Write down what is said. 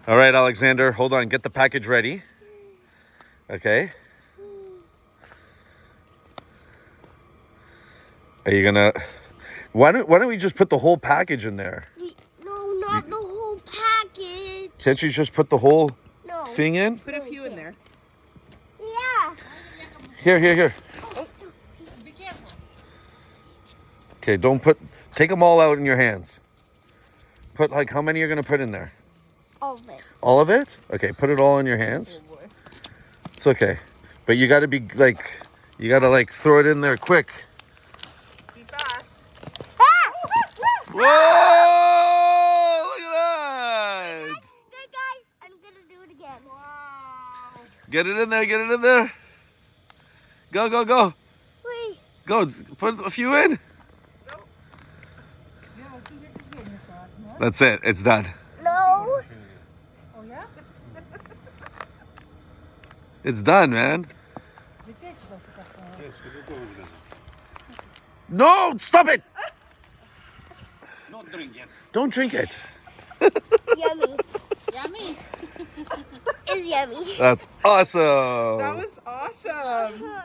All right, Alexander, hold on. Get the package ready. Okay. Are you gonna? Why don't we just put the whole package in there? No, not the whole package. Can't you just put the whole thing in? Put a few in there. Yeah. Here. Oh, be careful. Okay, take them all out in your hands. Put like, how many you're gonna put in there? All of it. All of it? Okay, put it all in your hands. Oh boy. It's okay. But you gotta be like, you gotta like throw it in there quick. Be fast. Whoa! Look at that! Hey guys, I'm gonna do it again. Wow. Get it in there. Go. Wait. Go, put a few in. That's it, it's done. No. Oh yeah? It's done, man. No, stop it! Don't drink it. Yummy. Yummy. It's yummy. That's awesome. That was awesome.